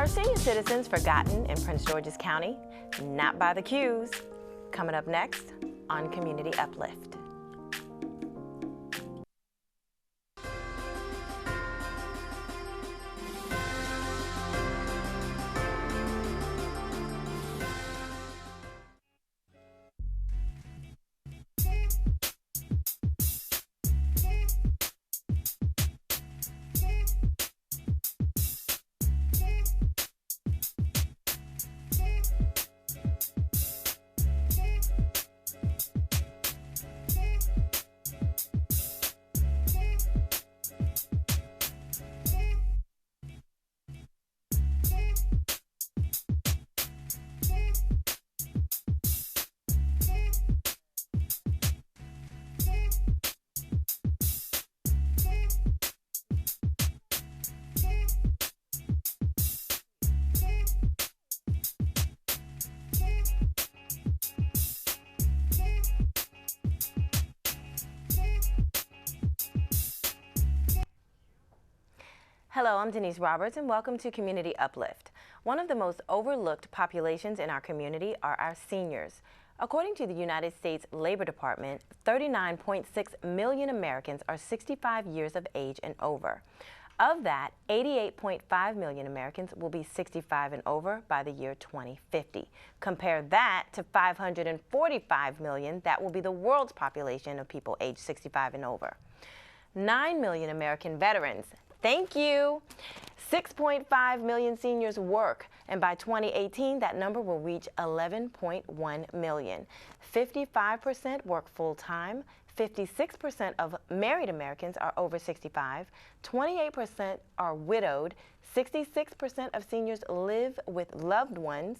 Are senior citizens forgotten in Prince George's County? Not by the Qs. Coming up next on Community Uplift. Hello, I'm Denise Roberts, and welcome to Community Uplift. One of the most overlooked populations in our community are our seniors. According to the United States Labor Department, 39.6 million Americans are 65 years of age and over. Of that, 88.5 million Americans will be 65 and over by the year 2050. Compare that to 545 million that will be the world's population of people aged 65 and over. 9 million American veterans. Thank you. 6.5 million seniors work, and by 2018, that number will reach 11.1 million. 55% work full-time. 56% of married Americans are over 65. 28% are widowed. 66% of seniors live with loved ones.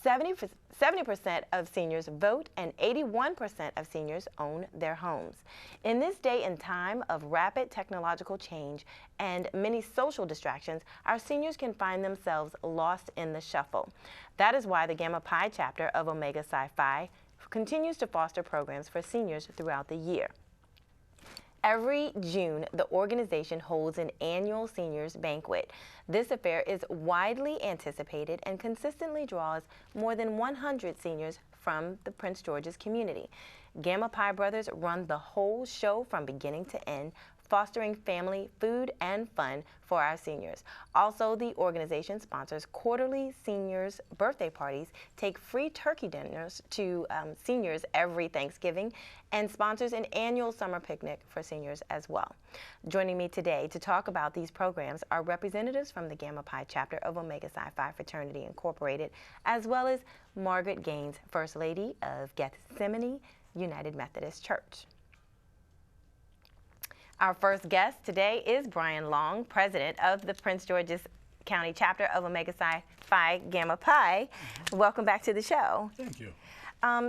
70% of seniors vote, and 81% of seniors own their homes. In this day and time of rapid technological change and many social distractions, our seniors can find themselves lost in the shuffle. That is why the Gamma Pi chapter of Omega Psi continues to foster programs for seniors throughout the year. Every June, the organization holds an annual seniors banquet. This affair is widely anticipated and consistently draws more than 100 seniors from the Prince George's community. Gamma Pi Brothers run the whole show from beginning to end, fostering family, food, and fun for our seniors. Also, the organization sponsors quarterly seniors' birthday parties, take free turkey dinners to seniors every Thanksgiving, and sponsors an annual summer picnic for seniors as well. Joining me today to talk about these programs are representatives from the Gamma Pi chapter of Omega Psi Phi Fraternity Incorporated, as well as Margaret Gaines, First Lady of Gethsemane United Methodist Church. Our first guest today is Brian Long, president of the Prince George's County chapter of Omega Psi Phi Gamma Pi. Welcome back to the show. Thank you.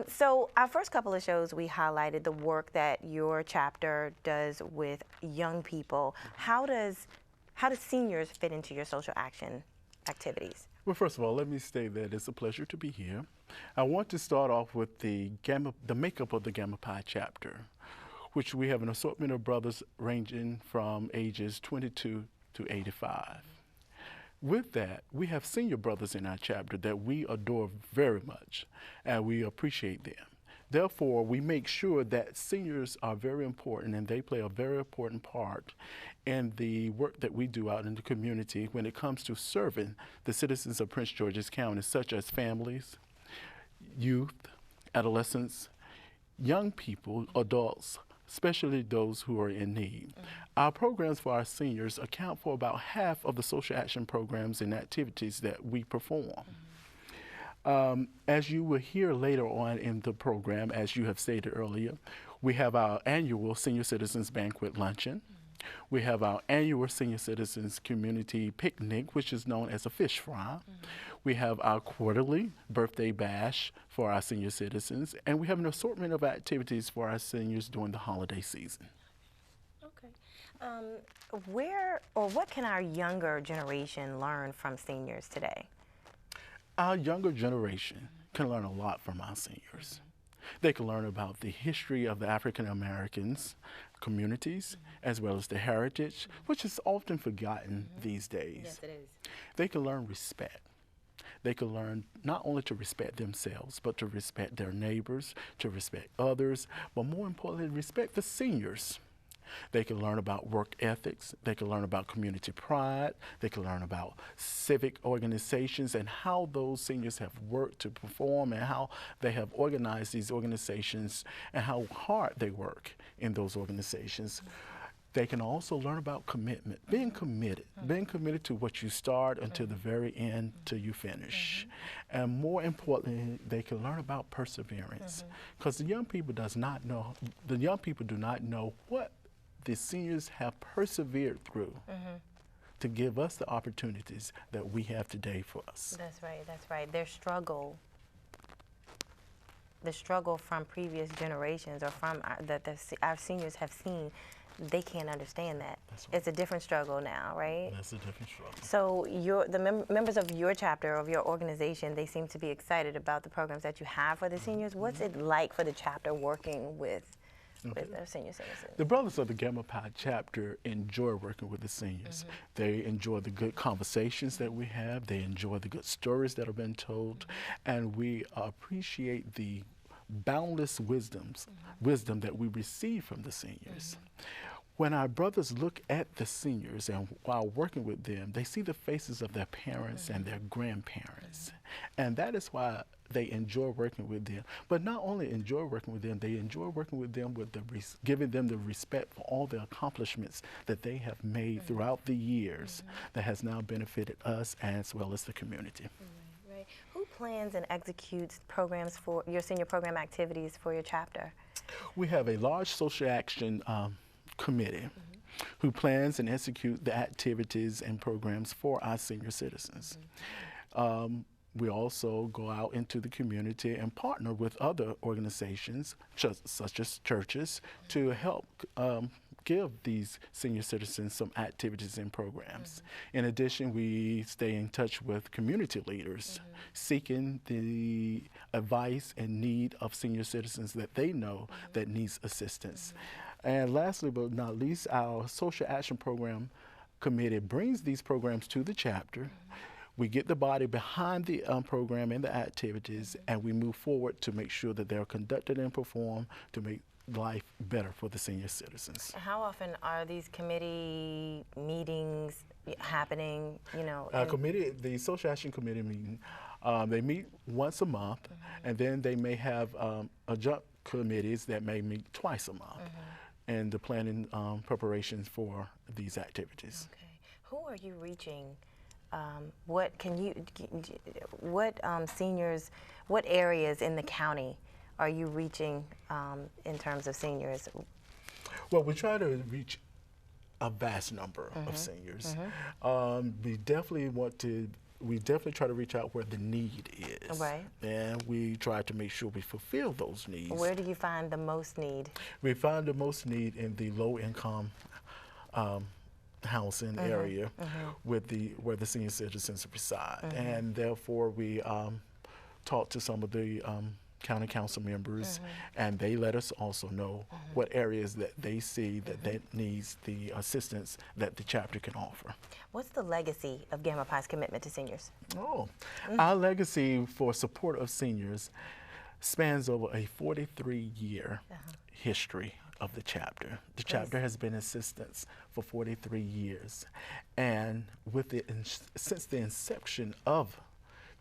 So our first couple of shows, we highlighted the work that your chapter does with young people. How does seniors fit into your social action activities? Well, first of all, let me say that it's a pleasure to be here. I want to start off with the makeup of the Gamma Pi chapter, which we have an assortment of brothers ranging from ages 22 to 85. With that, we have senior brothers in our chapter that we adore very much, and we appreciate them. Therefore, we make sure that seniors are very important, and they play a very important part in the work that we do out in the community when it comes to serving the citizens of Prince George's County, such as families, youth, adolescents, young people, adults, especially those who are in need. Our programs for our seniors account for about half of the social action programs and activities that we perform. As you will hear later on in the program, as you have stated earlier, we have our annual Senior Citizens Banquet Luncheon. We have our annual Senior Citizens Community Picnic, which is known as a fish fry. We have our quarterly birthday bash for our senior citizens, and we have an assortment of activities for our seniors during the holiday season. Okay. What can our younger generation learn from seniors today? Our younger generation can learn a lot from our seniors. They can learn about the history of the African Americans, communities, as well as the heritage, which is often forgotten these days. Yes, it is. They can learn respect. They can learn not only to respect themselves, but to respect their neighbors, to respect others, but more importantly, respect the seniors. They can learn about work ethics. They can learn about community pride. They can learn about civic organizations and how those seniors have worked to perform and how they have organized these organizations and how hard they work in those organizations. They can also learn about commitment, being committed to what you start until the very end, till you finish. And more importantly, they can learn about perseverance, because the young people do not know what the seniors have persevered through to give us the opportunities that we have today for us. That's right, that's right. Their struggle, the struggle from previous generations or from our seniors have seen, they can't understand that. That's right. It's a different struggle now, right? That's a different struggle. So the members of your chapter, of your organization, they seem to be excited about the programs that you have for the seniors. What's it like for the chapter working with our senior citizens? The Brothers of the Gamma Pi chapter enjoy working with the seniors. They enjoy the good conversations that we have. They enjoy the good stories that have been told. And we appreciate the boundless wisdom that we receive from the seniors. When our brothers look at the seniors and while working with them, they see the faces of their parents and their grandparents. And that is why they enjoy working with them. But not only enjoy working with them, they enjoy working with them with giving them the respect for all the accomplishments that they have made throughout the years that has now benefited us as well as the community. Right. Who plans and executes programs for your senior program activities for your chapter? We have a large social action committee who plans and executes the activities and programs for our senior citizens. We also go out into the community and partner with other organizations, such as churches, to help give these senior citizens some activities and programs. In addition, we stay in touch with community leaders, seeking the advice and need of senior citizens that they know that needs assistance. And lastly but not least, our social action program committee brings these programs to the chapter. We get the body behind the program and the activities, and we move forward to make sure that they're conducted and performed to make life better for the senior citizens. How often are these committee meetings happening? The social action committee meeting, they meet once a month, and then they may have adjunct committees that may meet twice a month, and the planning preparations for these activities. Okay. Who are you reaching? What seniors, what areas in the county are you reaching in terms of seniors? Well, we try to reach a vast number of seniors. We definitely try to reach out where the need is. Right. And we try to make sure we fulfill those needs. Where do you find the most need? We find the most need in the low-income housing area where the senior citizens reside. And therefore, we talk to some of the county council members, and they let us also know what areas that they see that needs the assistance that the chapter can offer. What's the legacy of Gamma Pi's commitment to seniors? Our legacy for support of seniors spans over a 43-year history of the chapter. The chapter has been in existence for 43 years, and since the inception of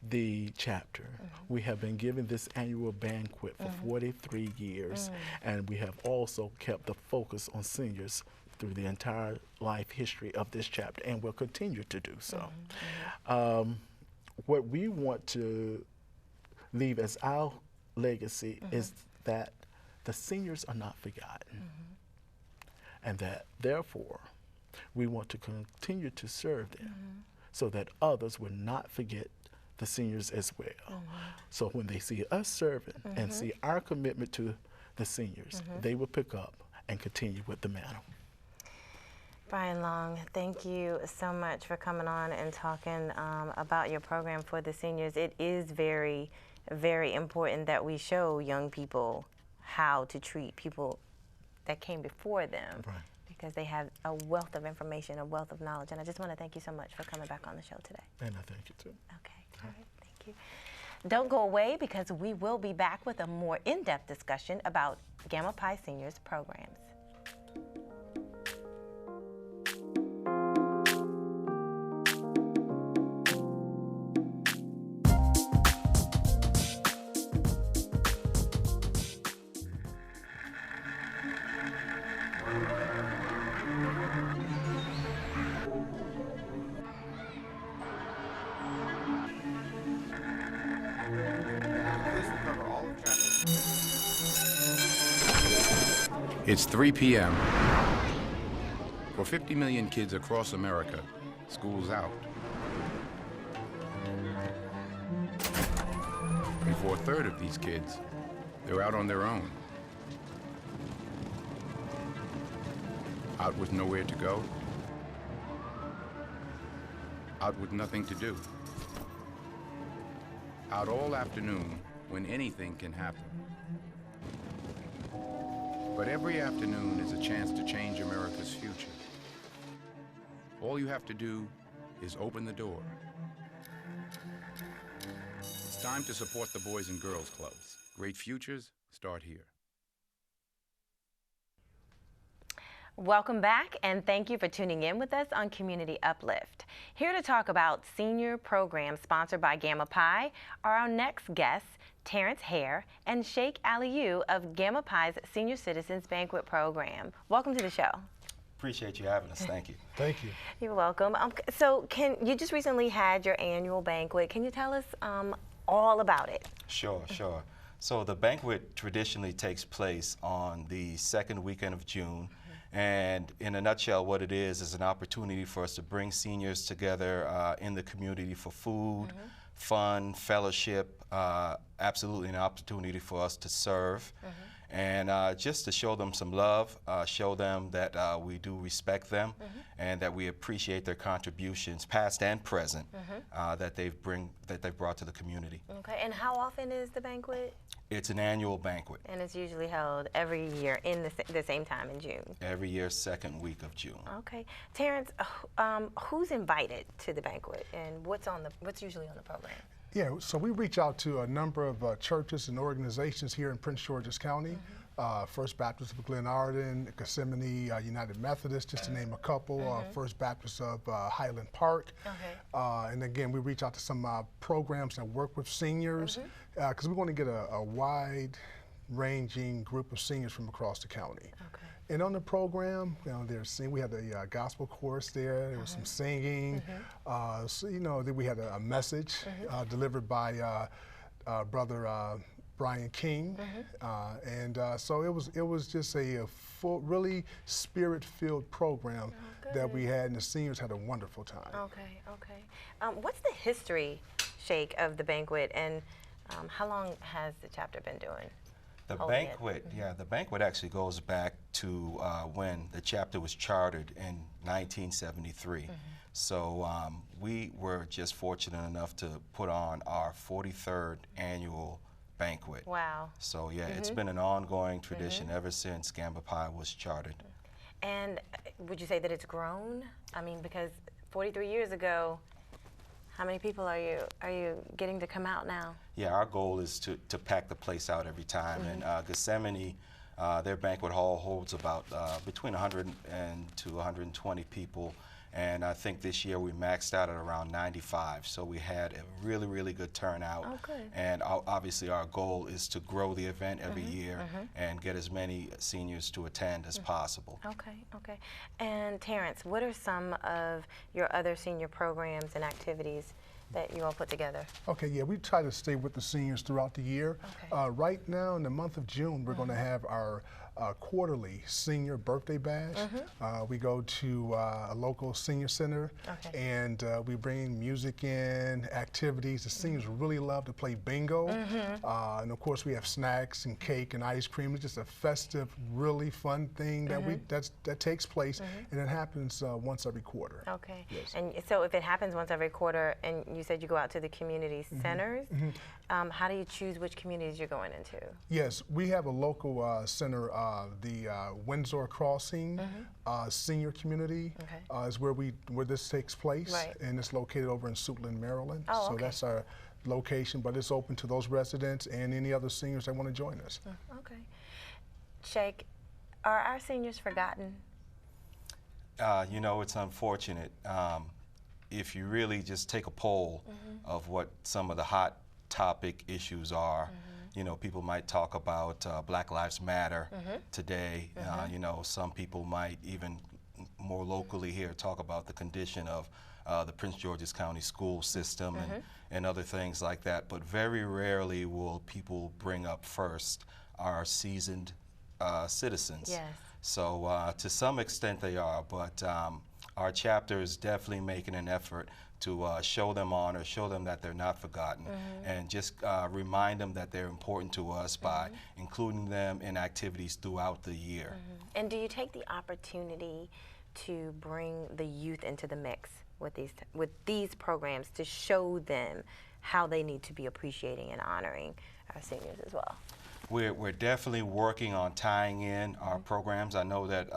the chapter, we have been given this annual banquet for 43 years, and we have also kept the focus on seniors through the entire life history of this chapter, and will continue to do so. What we want to leave as our legacy is that the seniors are not forgotten, and that therefore we want to continue to serve them so that others will not forget the seniors as well. So when they see us serving and see our commitment to the seniors, they will pick up and continue with the mantle. Brian Long, thank you so much for coming on and talking about your program for the seniors. It is very, very important that we show young people how to treat people that came before them. Right. Because they have a wealth of information, a wealth of knowledge. And I just want to thank you so much for coming back on the show today. And I thank you too. Okay, all right, thank you. Don't go away, because we will be back with a more in-depth discussion about Gamma Pi Seniors programs. It's 3 p.m. For 50 million kids across America, school's out. And for a third of these kids, they're out on their own. Out with nowhere to go. Out with nothing to do. Out all afternoon when anything can happen. But every afternoon is a chance to change America's future. All you have to do is open the door. It's time to support the Boys and Girls Clubs. Great futures start here. Welcome back, and thank you for tuning in with us on Community Uplift. Here to talk about senior programs sponsored by Gamma Pi are our next guests, Terrence Hare and Sheikh Aliyu of Gamma Pi's Senior Citizens Banquet Program. Welcome to the show. Appreciate you having us. Thank you. Thank you. You're welcome. So you just recently had your annual banquet. Can you tell us all about it? Sure. So the banquet traditionally takes place on the second weekend of June. And in a nutshell, what it is an opportunity for us to bring seniors together in the community for food, fun, fellowship, absolutely an opportunity for us to serve. And just to show them some love, show them that we do respect them and that we appreciate their contributions, past and present, that they've brought to the community. Okay, and how often is the banquet? It's an annual banquet. And it's usually held every year in the same time in June? Every year, second week of June. Okay. Terrence, who's invited to the banquet, and what's usually on the program? Yeah, so we reach out to a number of churches and organizations here in Prince George's County. First Baptist of Glenarden, Gethsemane United Methodist, just to name a couple. First Baptist of Highland Park. Okay. And again, we reach out to some programs that work with seniors, because we want to get a wide-ranging group of seniors from across the county. Okay. And on the program, we had a gospel chorus there. There was some singing. So, then we had a message delivered by Brother Brian King, so it was just a full, really spirit-filled program that we had, and the seniors had a wonderful time. Okay. What's the history, Sheikh, of the banquet, and how long has the chapter been doing? The banquet, the banquet actually goes back to when the chapter was chartered in 1973. So we were just fortunate enough to put on our 43rd annual banquet. Wow. So it's been an ongoing tradition ever since Gamma Pi was chartered. And would you say that it's grown? I mean, because 43 years ago, how many people are you getting to come out now? Yeah, our goal is to pack the place out every time. And Gethsemane, their banquet hall holds about between 100 to 120 people. And I think this year we maxed out at around 95. So we had a really, really good turnout. Oh, good. And obviously our goal is to grow the event every year and get as many seniors to attend as possible. Okay. And Terrence, what are some of your other senior programs and activities that you all put together? Okay, yeah, we try to stay with the seniors throughout the year. Okay. Right now, in the month of June, we're going to have our quarterly senior birthday bash. We go to a local senior center, and we bring music in, activities. The seniors really love to play bingo, and of course we have snacks and cake and ice cream. It's just a festive, really fun thing that takes place, and it happens once every quarter. Okay. Yes. And so if it happens once every quarter, and you said you go out to the community centers, how do you choose which communities you're going into? Yes, we have a local center the Windsor Crossing Senior Community is where this takes place, and it's located over in Suitland, Maryland. Oh, so that's our location, but it's open to those residents and any other seniors that want to join us. Okay. Sheikh, are our seniors forgotten? You know, it's unfortunate. If you really just take a poll of what some of the hot topic issues are, you know, people might talk about Black Lives Matter today. You know, some people might even more locally here talk about the condition of the Prince George's County school system and other things like that. But very rarely will people bring up first our seasoned citizens. Yes. So to some extent they are, but our chapter is definitely making an effort to show them honor, show them that they're not forgotten, and just remind them that they're important to us by including them in activities throughout the year. And do you take the opportunity to bring the youth into the mix with these programs to show them how they need to be appreciating and honoring our seniors as well? We're definitely working on tying in our programs. I know that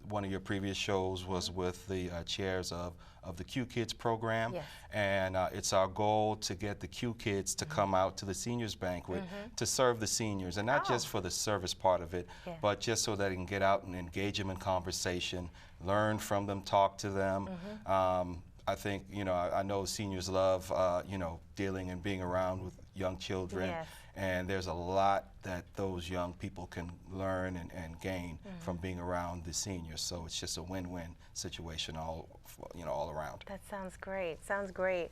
one of your previous shows was with the chairs of the Q Kids program, and it's our goal to get the Q Kids to come out to the seniors banquet to serve the seniors, and not just for the service part of it, but just so that they can get out and engage them in conversation, learn from them, talk to them. I think, you know, I know seniors love, you know, dealing and being around with young children. And there's a lot that those young people can learn and gain from being around the seniors. So it's just a win-win situation all around. That sounds great. Sounds great.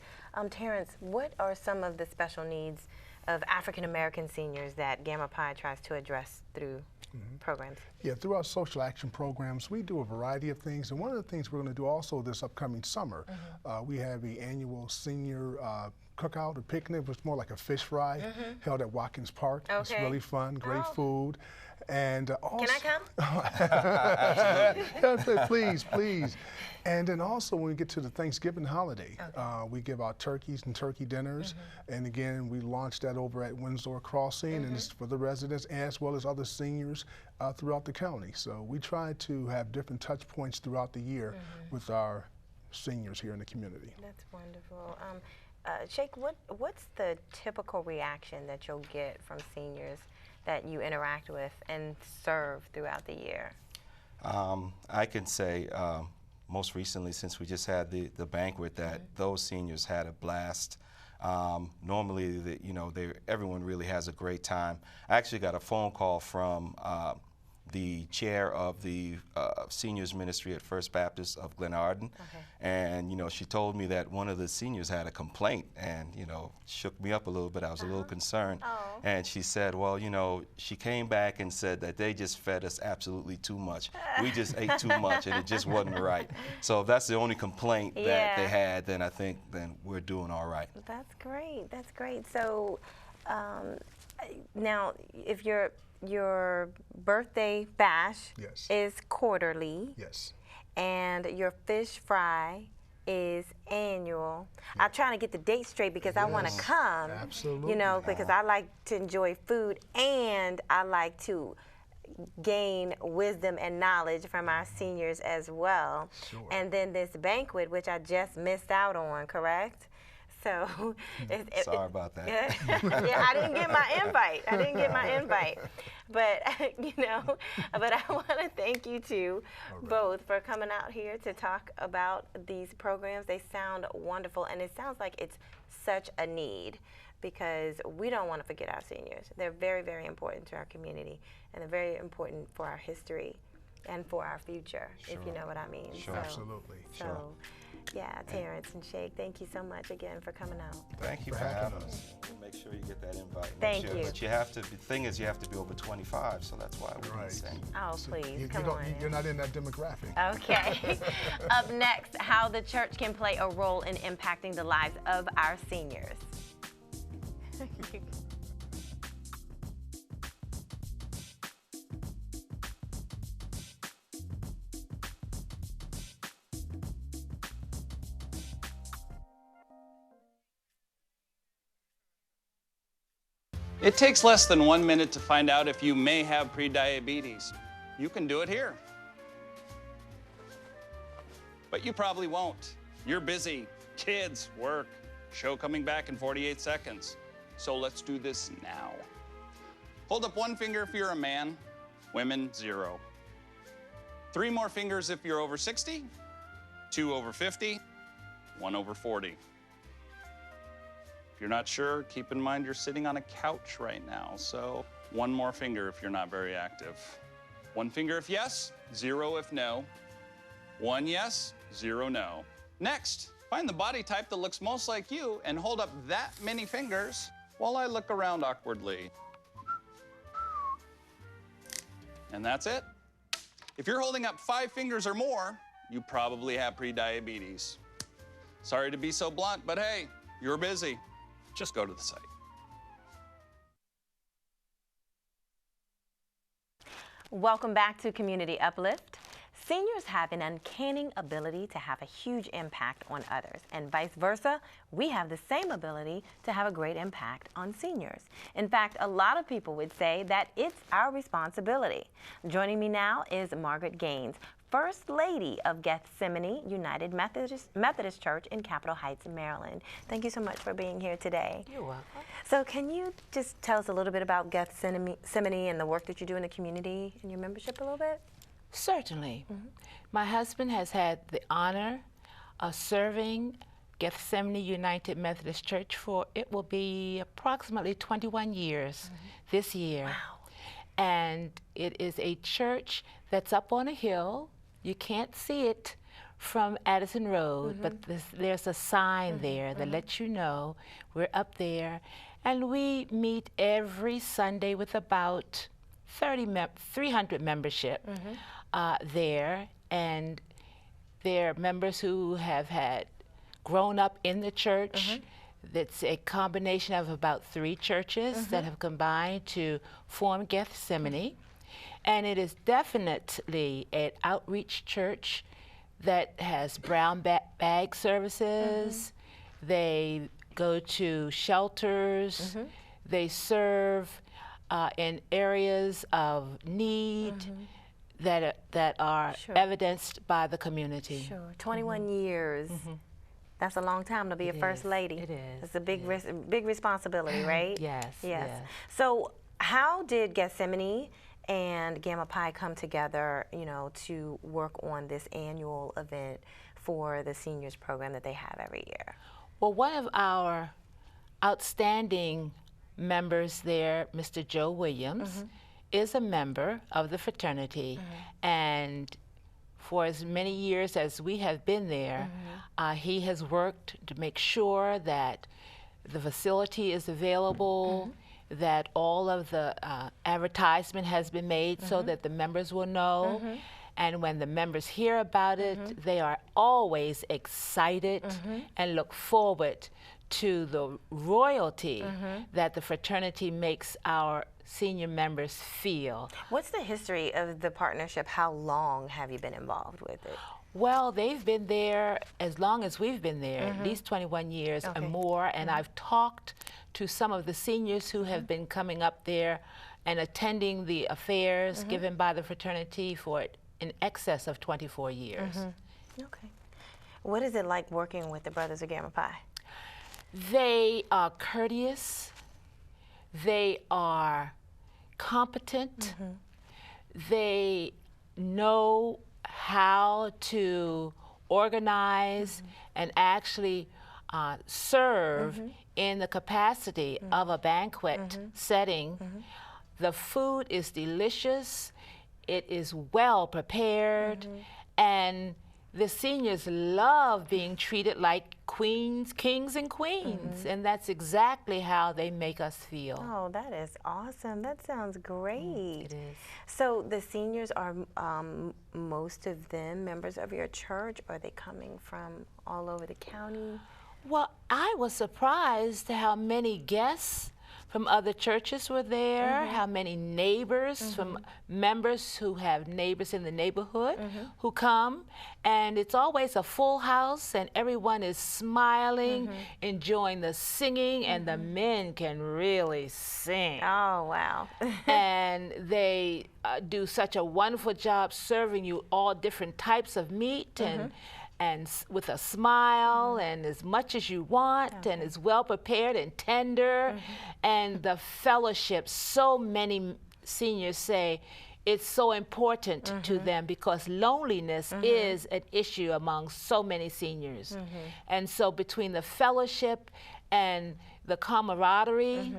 Terrence, what are some of the special needs of African American seniors that Gamma Pi tries to address through programs? Yeah, through our social action programs, we do a variety of things. And one of the things we're going to do also this upcoming summer, we have the annual senior cookout or picnic, which is more like a fish fry, held at Watkins Park. It's really fun, great food. And also, can I come? Please, please. And then also when we get to the Thanksgiving holiday, we give out turkeys and turkey dinners. And again, we launched that over at Windsor Crossing, and it's for the residents as well as other seniors throughout the county. So we try to have different touch points throughout the year with our seniors here in the community. That's wonderful. Sheikh, what's the typical reaction that you'll get from seniors that you interact with and serve throughout the year? I can say most recently, since we just had the banquet, that those seniors had a blast. Normally, everyone really has a great time. I actually got a phone call from the chair of the seniors ministry at First Baptist of Glenarden, and she told me that one of the seniors had a complaint, and shook me up a little bit. I was a little concerned, and she said, well, she came back and said that they just fed us absolutely too much. We just ate too much, and it just wasn't right. So if that's the only complaint that they had, then I think we're doing all right. That's great. That's great. So now, if your birthday bash is quarterly, and your fish fry is annual. I'm trying to get the date straight because I want to come. Absolutely. Because I like to enjoy food and I like to gain wisdom and knowledge from our seniors as well. And then this banquet, which I just missed out on, correct? So, sorry about that. Yeah, I didn't get my invite. But but I want to thank you two both for coming out here to talk about these programs. They sound wonderful, and it sounds like it's such a need because we don't want to forget our seniors. They're very, very important to our community, and they're very important for our history and for our future, if you know what I mean. Sure, absolutely. So, yeah, Terrence and Sheikh, thank you so much again for coming out. Thank you for having us. Make sure you get that invite. Thank you. But you have to, the thing is, you have to be over 25, so that's why we're saying. Oh, please, come on. You're not in that demographic. Okay. Up next, how the church can play a role in impacting the lives of our seniors. It takes less than 1 minute to find out if you may have prediabetes. You can do it here. But you probably won't. You're busy. Kids, work, show coming back in 48 seconds. So let's do this now. Hold up 1 finger if you're a man, women, 0. 3 more fingers if you're over 60, 2 over 50, 1 over 40. If you're not sure, keep in mind you're sitting on a couch right now, so 1 more finger if you're not very active. 1 finger if yes, 0 if no. 1 yes, 0 no. Next, find the body type that looks most like you and hold up that many fingers while I look around awkwardly. And that's it. If you're holding up 5 fingers or more, you probably have prediabetes. Sorry to be so blunt, but hey, you're busy. Just go to the site. Welcome back to Community Uplift. Seniors have an uncanny ability to have a huge impact on others, and vice versa, we have the same ability to have a great impact on seniors. In fact, a lot of people would say that it's our responsibility. Joining me now is Margaret Gaines, First Lady of Gethsemane United Methodist Church in Capitol Heights, Maryland. Thank you so much for being here today. You're welcome. So can you just tell us a little bit about Gethsemane and the work that you do in the community and your membership a little bit? Certainly. My husband has had the honor of serving Gethsemane United Methodist Church for, it will be approximately 21 years this year. Wow. And it is a church that's up on a hill. You can't see it from Addison Road, but there's a sign there that lets you know we're up there. And we meet every Sunday with about 300 membership there, and they're members who have grown up in the church. It's a combination of about 3 churches that have combined to form Gethsemane. And it is definitely an outreach church that has brown bag services. They go to shelters. They serve in areas of need that are evidenced by the community. Sure. 21 years. That's a long time to be a first lady. It is. It's a big big responsibility, right? Yes. So how did Gethsemane and Gamma Pi come together, you know, to work on this annual event for the seniors program that they have every year? Well, one of our outstanding members there, Mr. Joe Williams, is a member of the fraternity, and for as many years as we have been there, he has worked to make sure that the facility is available, that all of the advertisement has been made so that the members will know. And when the members hear about it, they are always excited and look forward to the royalty that the fraternity makes our senior members feel. What's the history of the partnership? How long have you been involved with it? Well, they've been there as long as we've been there, at least 21 years and more, and I've talked to some of the seniors who have been coming up there and attending the affairs given by the fraternity for in excess of 24 years. Okay. What is it like working with the Brothers of Gamma Pi? They are courteous, they are competent, they know how to organize and actually serve in the capacity of a banquet setting. The food is delicious, it is well prepared, and the seniors love being treated like queens, kings, and queens, and that's exactly how they make us feel. Oh, that is awesome. That sounds great. It is. So the seniors are most of them members of your church, or are they coming from all over the county? Well, I was surprised how many guests from other churches were there, how many neighbors from members who have neighbors in the neighborhood who come. And it's always a full house, and everyone is smiling, enjoying the singing, and the men can really sing. Oh, wow. And they do such a wonderful job serving you all different types of meat and with a smile and as much as you want and is well prepared and tender. And the fellowship, so many seniors say it's so important to them because loneliness is an issue among so many seniors. And so between the fellowship and the camaraderie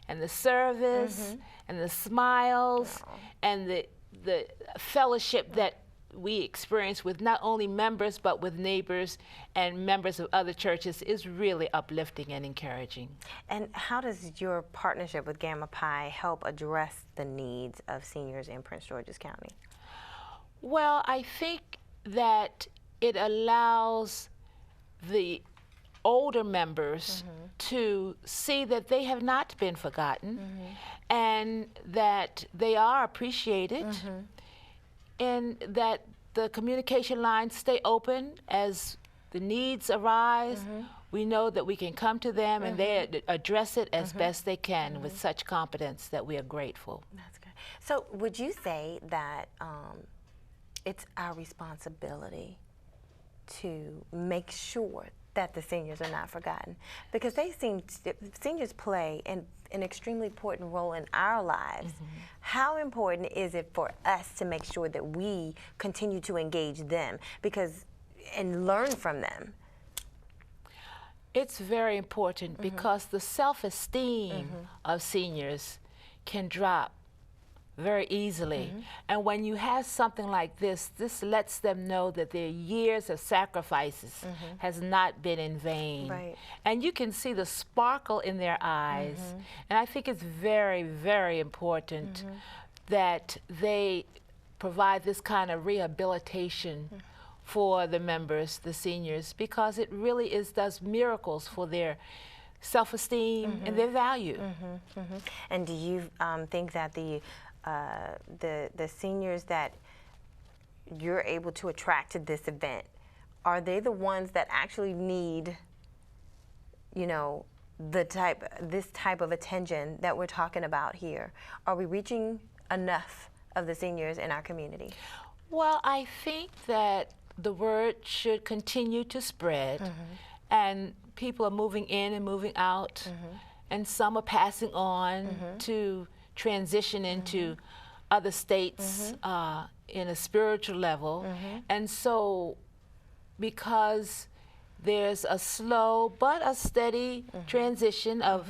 and the service and the smiles and the fellowship that we experience with not only members but with neighbors and members of other churches is really uplifting and encouraging. And how does your partnership with Gamma Pi help address the needs of seniors in Prince George's County? Well, I think that it allows the older members to see that they have not been forgotten and that they are appreciated and that the communication lines stay open as the needs arise. We know that we can come to them and they address it as best they can with such competence that we are grateful. That's good. So would you say that it's our responsibility to make sure that the seniors are not forgotten? Because seniors play an extremely important role in our lives. How important is it for us to make sure that we continue to engage them and learn from them? It's very important because the self-esteem of seniors can drop very easily. And when you have something like this lets them know that their years of sacrifices has not been in vain. Right. And you can see the sparkle in their eyes. And I think it's very, very important that they provide this kind of rehabilitation for the members, the seniors, because it really does miracles for their self-esteem and their value. And do you think that the seniors that you're able to attract to this event, are they the ones that actually need, this type of attention that we're talking about here? Are we reaching enough of the seniors in our community? Well, I think that the word should continue to spread, and people are moving in and moving out, and some are passing on to transition into other states in a spiritual level. And so because there's a slow but a steady transition of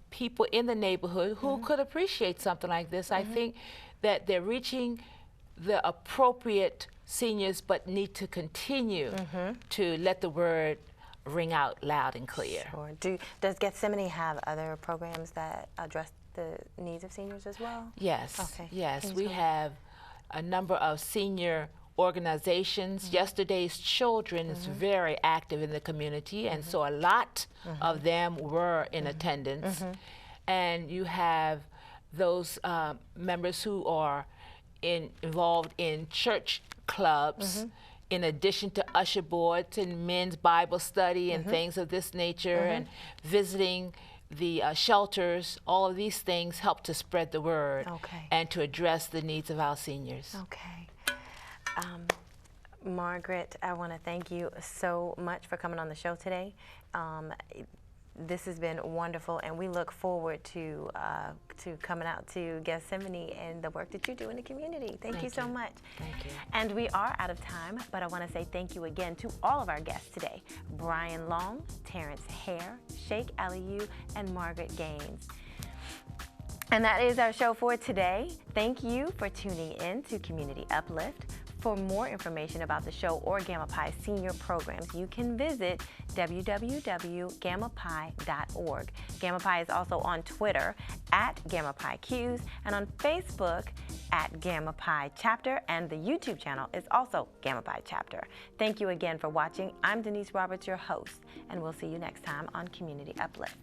people in the neighborhood who could appreciate something like this, I think that they're reaching the appropriate seniors but need to continue to let the word ring out loud and clear. Sure. Does Gethsemane have other programs that address the needs of seniors as well? Yes. Okay. Yes, we have a number of senior organizations. Yesterday's Children is very active in the community, and so a lot of them were in attendance. And you have those members who are involved in church clubs, in addition to usher boards and men's Bible study and things of this nature, and visiting the shelters. All of these things help to spread the word and to address the needs of our seniors. Okay. Margaret, I want to thank you so much for coming on the show today. This has been wonderful, and we look forward to coming out to Gethsemane and the work that you do in the community. Thank you so much. Thank you. And we are out of time, but I want to say thank you again to all of our guests today: Brian Long, Terrence Hare, Sheikh Aliyu, and Margaret Gaines. And that is our show for today. Thank you for tuning in to Community Uplift. For more information about the show or Gamma Pi senior programs, you can visit www.gammapi.org. Gamma Pi is also on Twitter @GammaPiQs and on Facebook @Gamma Pi Chapter, and the YouTube channel is also Gamma Pi Chapter. Thank you again for watching. I'm Denise Roberts, your host, and we'll see you next time on Community Uplift.